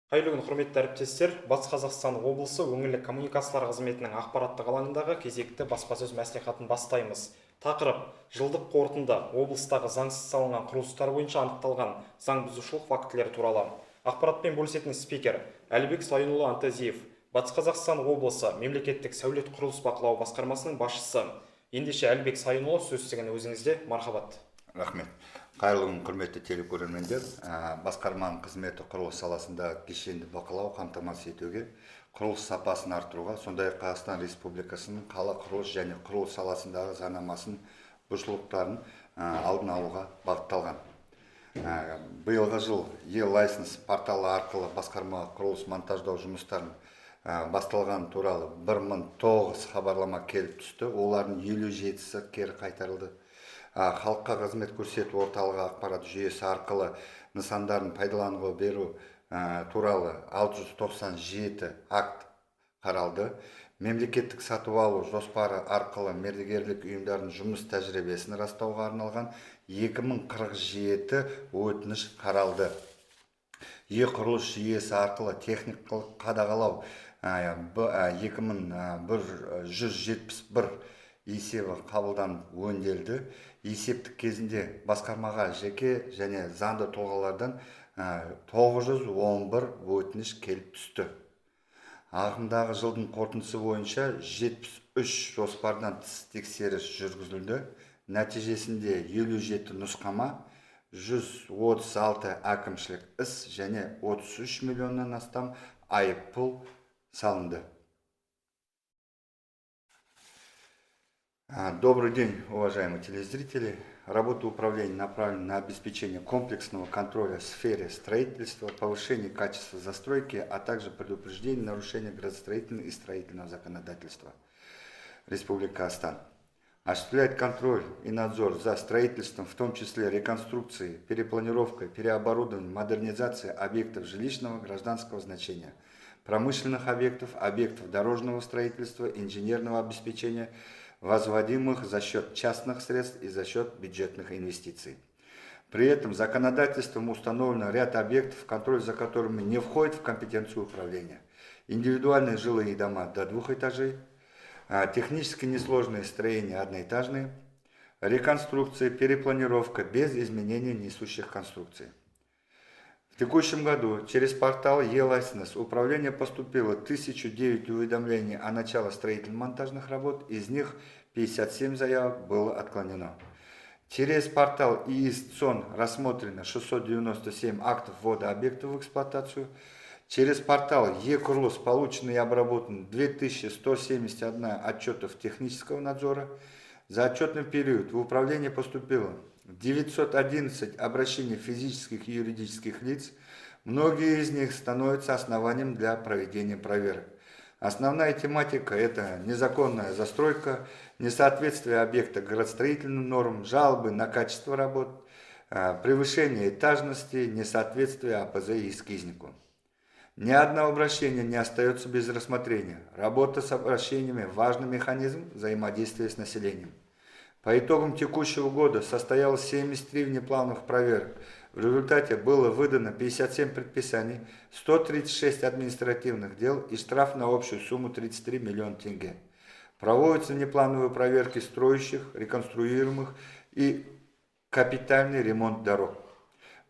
Қайырлы күн, құрметті әріптестер. Батыс Қазақстан облысы өңірлік коммуникациялар қызметінің ақпараттық алаңындағы кезекті баспасөз мәслихатын бастаймыз. Тақырып: жылдық қорытынды, облыстағы заңсыз салынған құрылыстар бойынша анықталған заң бұзушылық фактілері туралы. Ақпаратпен бөлісетін спикер Әлібек Сайынұлы Антазиев, Батыс Қазақстан облысы мемлекеттік сәулет құрылыс бақылау басқармасының басшысы. Ендеше Әлібек Сайынұлы, сөз тегін өзіңізде. Мархабат. Рахмет. Қайырлы күн, құрметті телекөрермендер. Басқарманың қызметі құрылыс саласында кешенді бақылау қамтамасыз етуге, құрылыс сапасын арттыруға, сондай-ақ Қазақстан Республикасының қала құрылыс және құрылыс саласындағы заңнамасын бұзушылықтарын алдын алуға бағытталған. Биылғы жыл e-license порталы арқылы басқарма құрылыс монтаждау жұмыстарын басталған туралы 1009 хабарлама келіп түсті. Олардың 57-сі кері қайтарылды. Халыққа қызмет көрсету орталығы ақпарат жүйесі арқылы нысандарын пайдалануға беру туралы 697 акт қаралды. Мемлекеттік сатып алу жоспары арқылы мердігерлік ұйымдардың жұмыс тәжірибесін растауға арналған 2047 өтініш қаралды. Құрылыс жүйесі арқылы техникалық қадағалау 2171 есебі қабылданып өңделді. Есептік кезінде басқармаға жеке және заңды тұлғалардан 911 өтініш келіп түсті. Ағымдағы жылдың қорытындысы бойынша 73 жоспардан тыс тексеріс жүргізілді. Нәтижесінде 57 нұсқама, 136 әкімшілік іс және 33 миллионнан астам айыппұл салынды. Добрый день, уважаемые телезрители. Работа управления направлена на обеспечение комплексного контроля в сфере строительства, повышение качества застройки, а также предупреждение нарушения градостроительного и строительного законодательства Республики Казахстан. Осуществляет контроль и надзор за строительством, в том числе реконструкцией, перепланировкой, переоборудованием, модернизацией объектов жилищного, гражданского значения, промышленных объектов, объектов дорожного строительства, инженерного обеспечения, возводимых за счет частных средств и за счет бюджетных инвестиций. При этом законодательством установлен ряд объектов, контроль за которыми не входит в компетенцию управления. Индивидуальные жилые дома до 2 этажей, технически несложные строения одноэтажные, реконструкция, перепланировка без изменения несущих конструкций. В текущем году через портал e-license управление поступило 1009 уведомлений о начале строительно-монтажных работ, из них 57 заявок было отклонено. Через портал ИИС-ЦОН рассмотрено 697 актов ввода объектов в эксплуатацию. Через портал e-Курлус получено и обработано 2171 отчетов технического надзора. За отчетный период в управление поступило 911 обращений физических и юридических лиц, многие из них становятся основанием для проведения проверок. Основная тематика – это незаконная застройка, несоответствие объекта градостроительным нормам, жалобы на качество работ, превышение этажности, несоответствие АПЗ и эскизнику. Ни одно обращение не остается без рассмотрения. Работа с обращениями – важный механизм взаимодействия с населением. По итогам текущего года состоялось 73 внеплановых проверок. В результате было выдано 57 предписаний, 136 административных дел и штраф на общую сумму 33 миллиона тенге. Проводятся внеплановые проверки строящих, реконструируемых и капитальный ремонт дорог.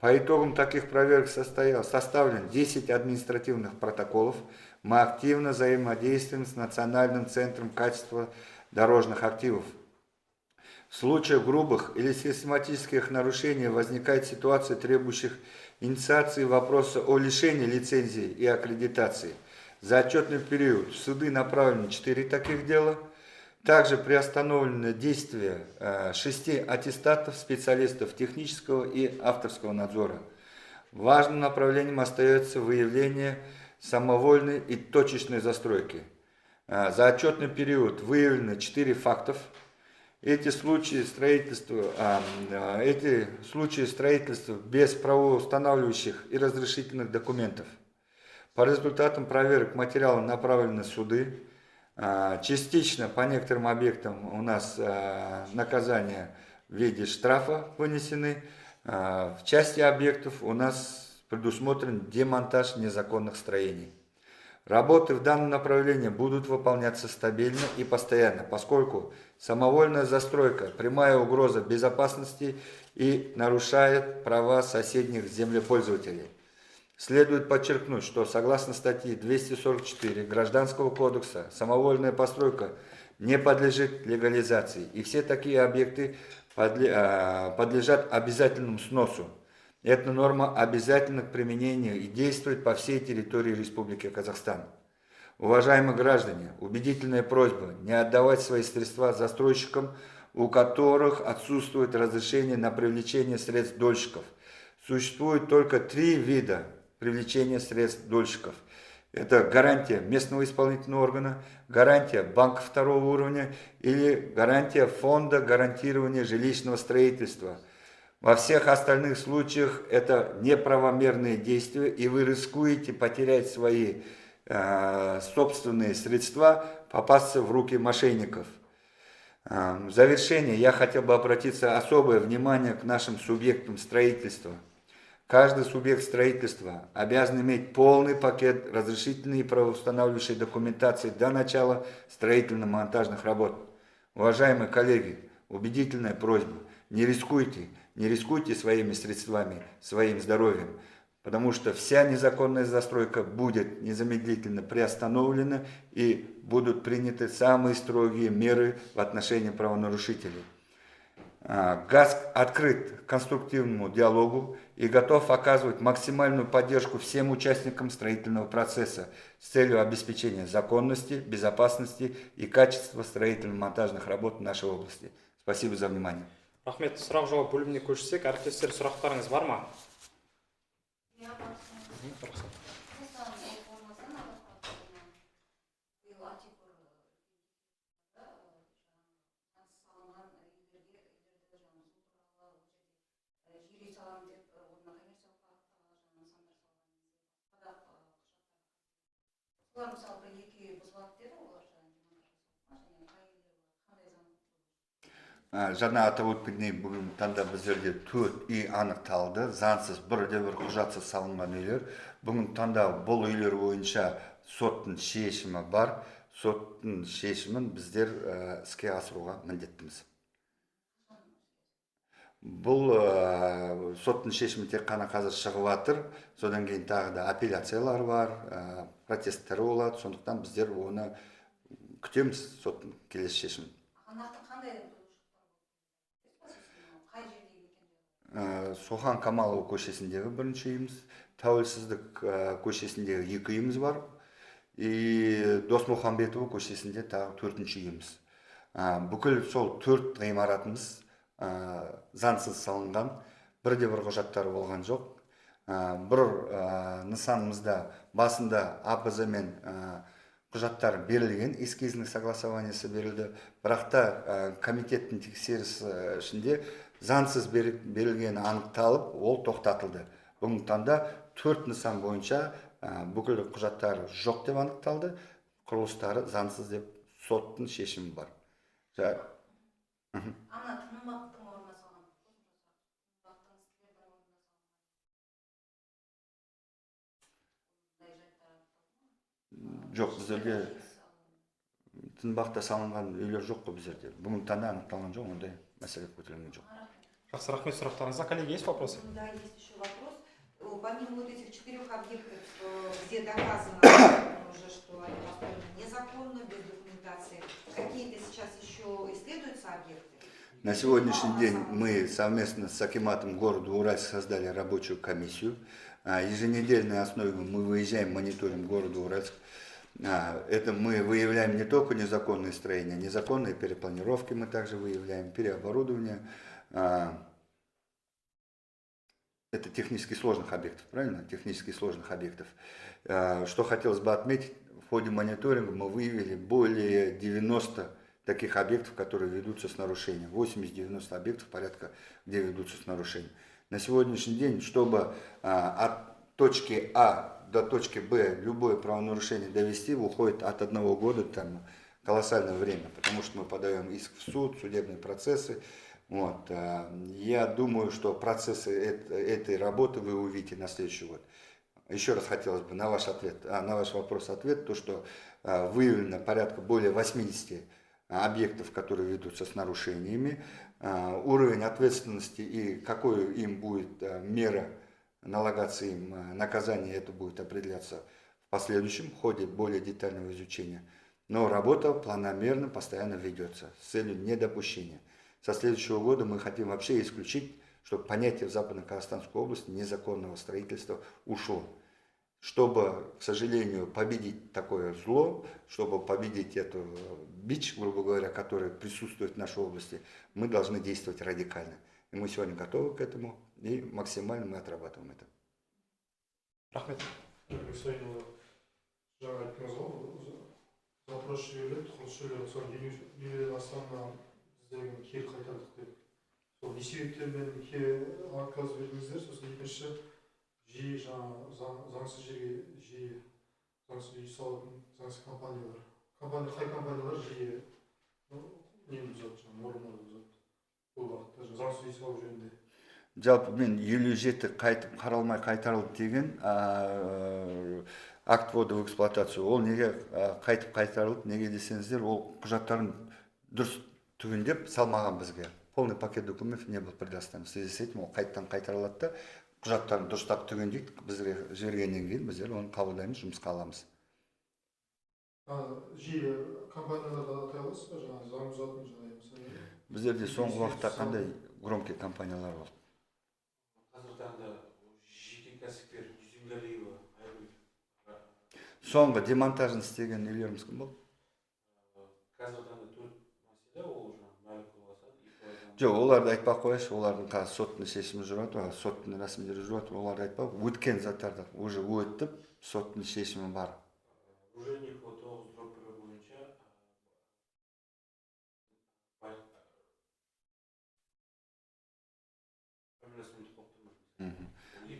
По итогам таких проверок составлен 10 административных протоколов. Мы активно взаимодействуем с Национальным центром качества дорожных активов. В случаях грубых или систематических нарушений возникает ситуация, требующих инициации вопроса о лишении лицензии и аккредитации. За отчетный период в суды направлены 4 таких дела. Также приостановлено действие 6 аттестатов специалистов технического и авторского надзора. Важным направлением остается выявление самовольной и точечной застройки. За отчетный период выявлено 4 фактов. Эти случаи строительства без правоустанавливающих и разрешительных документов. По результатам проверок материала направлены в суды. Частично по некоторым объектам у нас наказания в виде штрафа вынесены. В части объектов у нас предусмотрен демонтаж незаконных строений. Работы в данном направлении будут выполняться стабильно и постоянно, поскольку самовольная застройка – прямая угроза безопасности и нарушает права соседних землепользователей. Следует подчеркнуть, что согласно статье 244 Гражданского кодекса самовольная постройка не подлежит легализации, и все такие объекты подлежат обязательному сносу. Эта норма обязательна к применению и действует по всей территории Республики Казахстан. Уважаемые граждане, убедительная просьба не отдавать свои средства застройщикам, у которых отсутствует разрешение на привлечение средств дольщиков. Существует только 3 вида привлечения средств дольщиков. Это гарантия местного исполнительного органа, гарантия банка второго уровня или гарантия фонда гарантирования жилищного строительства. Во всех остальных случаях это неправомерные действия, и вы рискуете потерять свои собственные средства, попасться в руки мошенников. В завершение я хотел бы обратиться особое внимание к нашим субъектам строительства. Каждый субъект строительства обязан иметь полный пакет разрешительной и правоустанавливающей документации до начала строительно-монтажных работ. Уважаемые коллеги, убедительная просьба, не рискуйте своими средствами, своим здоровьем, потому что вся незаконная застройка будет незамедлительно приостановлена и будут приняты самые строгие меры в отношении правонарушителей. ГАСК открыт к конструктивному диалогу и готов оказывать максимальную поддержку всем участникам строительного процесса с целью обеспечения законности, безопасности и качества строительно-монтажных работ в нашей области. Спасибо за внимание. Рахмет. Сұрақ жауап бөліміне көшсек, әріптестер, сұрақтарыңыз бар ма? Жаңа атап өткендей, бүгінгі таңда біздерде 4 үй анықталды, заңсыз бір құжатсыз салынған үйлер. Бүгінгі таңда бұл үйлер бойынша соттың шешімі бар. Соттың шешімін біздер іске асыруға міндеттіміз. Бұл соттың шешімі тек қана қазір шығып жатыр. Содан кейін тағы да апелляциялар бар, протесттер болады. Сондықтан біздер оны күтеміз, соттың келесі шешімін. Сохан Камалова көшесіндегі бірінші үйіміз, Тәуелсіздік көшесіндегі 2 үйіміз бар, и Досмұхамбетова көшесінде тағы 4-ші үйіміз. Бүкіл сол 4 ғимаратымыз заңсыз салынған, бірде-бір құжаттары болған жоқ. Бір нысанымызда басында АПЗ мен құжаттар берілген, эскизный согласованиясы берілді, бірақ та комитеттің тексерісі ішінде заңсыз берілгені анықталып, ол тоқтатылды. Бүгінгі таңда 4 нысан бойынша бүкіл құжаттары жоқ деп анықталды, құрылыстары заңсыз деп соттың шешімі бар. Жоқ, біздерге тынбақта салынған үйлер жоқ қой біздерде. Бүгінгі таңда анықталған жоқ, ондай мәселе көтерілген жоқ. Жақсы, рахмет сұрақтарыңызға. Коллеги, есть вопросы? Да, есть еще вопрос. Помимо вот этих 4 объектов, где доказано уже, что они построены незаконно, без документации, какие-то сейчас еще исследуются объекты? На сегодняшний день мы совместно с акиматом города Уральск создали рабочую комиссию. Еженедельной основе мы выезжаем, мониторим города Уральск. Это мы выявляем не только незаконные строения, незаконные перепланировки мы также выявляем, переоборудование. Это технически сложных объектов, правильно? Технически сложных объектов. Что хотелось бы отметить, в ходе мониторинга мы выявили более 90 таких объектов, которые ведутся с нарушением. 80-90 объектов порядка, где ведутся с нарушением. На сегодняшний день, чтобы от точки А до точки Б любое правонарушение довести, уходит от 1 года, там колоссальное время, потому что мы подаем иск в суд, судебные процессы. Вот. Я думаю, что процессы этой работы вы увидите на следующий год. Еще раз хотелось бы на ваш вопрос ответ, то что выявлено порядка более 80 объектов, которые ведутся с нарушениями. Уровень ответственности и какой им будет мера налагаться им наказание, это будет определяться в последующем ходе более детального изучения. Но работа планомерно постоянно ведется с целью недопущения. Со следующего года мы хотим вообще исключить, чтобы понятие в Западно-Казахстанской области незаконного строительства ушло. Чтобы, к сожалению, победить такое зло, чтобы победить эту бич, грубо говоря, который присутствует в нашей области, мы должны действовать радикально. И мы сегодня готовы к этому, и максимально мы отрабатываем это. Рахмет. Жаңа айттыңыз ғой, запрос жіберіледі, құрылыс жүйелері соның елуден астамынан біздерге кері қайтардық деп. Сол не себептермен отказ бердіңіздер, сосын екінші жиі заңсыз жерге жиі заңсыз үй салатын заңсыз компаниялар. Қай компаниялар жиі нені бұзады, норманы бұзады бұл бағытта, заңсыз үй салу жөнінде. Жалпы мен 57 қайтып қаралмай қайтарылды деген акт ввода в эксплуатацию. Ол неге қайтып қайтарылды, неге десеңіздер, ол құжаттарын дұрыс түгендеп салмаған бізге. Полный пакет документов не был предоставлен. В связи с этим ол қайттан қайтарылады да, құжаттарын дұрыстап түгендейді, бізге жібергеннен кейін біздер оны қабылдаймыз, жұмысқа аламыз. Жиі компанияларда атай аласыз ба, жаңағы заң бұзатын жағдай? Біздерде соңғы уақытта қандай громкий компаниялар болды? Қазіргі таңда жеке кәсіпкер Жүзімгалиева Айгүл. Соңғы демонтажын істеген үйлеріміз кім болды? Қазіргі таңда 4 мәселе ол мәлік болғасан. Жоқ, оларды айтпақ қояшы, олардың қазір соттың шешімі жүріп жатыр, соттың рәсімдері жүріп жатыр, оларды айтпақ, өткен заттарды уже өтіп, соттың шешімі бар. Ружейникова 9/1 бойынша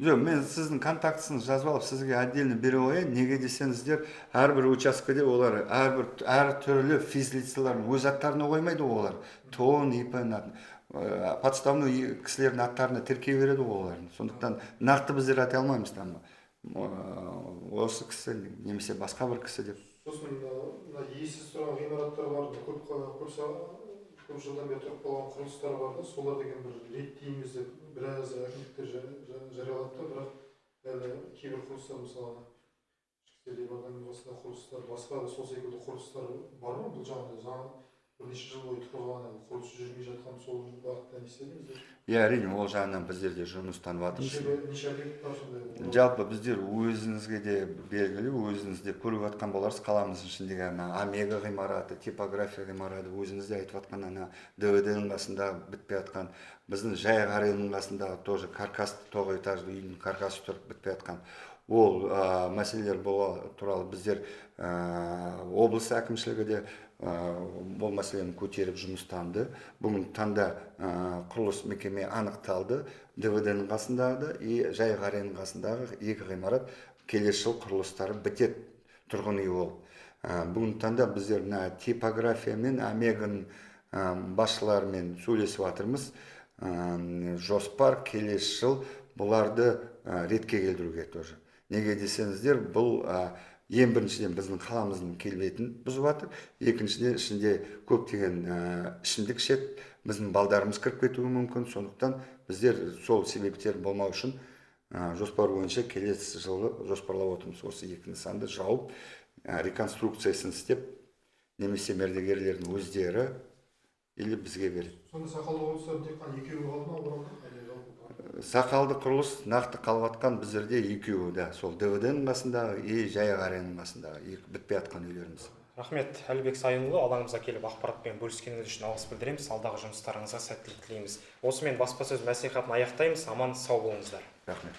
Жоқ, мен сіздің контактысыңызды жазып алып, сізге отдельно бере қояйын. Неге десеңіздер, әрбір учаскеде олар әр түрлі физлицалардың өз аттарына қоймайды олар. ТОН, ИП, подставной кісілердің аттарына тіркей береді олардың. Сондықтан нақты біздер атай алмаймыз там. Осы кісі немесе басқа бір кісі деп. Сосын иесіз тұрған ғимараттар бар, көп жылдан бері тұрып қалған құрылыстар бар да, солар деген бір реттейміз деп біраз әкімдіктер жариялады да, бірақ әлі кейбір құрылыстар мысалы ішкі департаментінің құрылыстар, басқа да сол секілді құрылыстар бар ма? Бұл жағында бірнеше жыл бойы тұрған құрылыс жүрмей жатқан сол бағытта не істедіңіздер? Әрине, ол жағынан біздер де жұмыстан жатырмыз. Неше объект бар сондай? Жалпы біздер өзіңізге де белгілі, өзіңіз де көріп жатқан боларсыз, қаламыздың ішіндегі омега ғимараты, типография ғимараты, өзіңіз де айтып жатқан ДВД-ның қасында бітпей жатқан, біздің Жайық аренның қасында тоже каркасты, тоғыз этажды үйдің каркасы тұрып бітпей жатқан. Ол мәселелер туралы біздер облыс әкімшілігі де бұл мәселені көтеріп жұмыстанды. Бүгін таңда құрылыс мекеме анықталды. ДВД-ның қасындағы и Жайық аренның қасындағы екі ғимарат келесі жыл құрылыстары бітет тұрғын үй болып. Бүгін таңда біздер типография мен омеганың басшыларымен сөйлесіп жатырмыз. Жоспар келесі жыл бұларды ретке келтіруге тоже. Неге десеңіздер, бұл ең біріншіден біздің қаламыздың келбетін бұзып жатыр, екіншіден ішінде көптеген ішімдік ішеді, біздің балдарымыз кіріп кетуі мүмкін. Сондықтан біздер сол себептер болмау үшін жоспар бойынша келесі жылы жоспарлап отырмыз. Осы екі нысанды жауып, реконструкциясын істеп, немесе мердігерлердің өздері или бізге береді. Сонда сақалды құрылыстар тек қана екеуі қалды ма оралда? Сақалды құрылыс нақты қалып жатқан біздерде екеуі да, сол ДВД-ның қасындағы и Жайық аренның қасындағы бітпей жатқан үйлеріміз. Рахмет, Әлібек Сайынұлы, алаңымызға келіп ақпаратпен бөліскеніңіз үшін алғыс білдіреміз. Алдағы жұмыстарыңызға сәттілік тілейміз. Осымен баспасөз мәслихатын аяқтаймыз. Аман сау болыңыздар. Рахмет.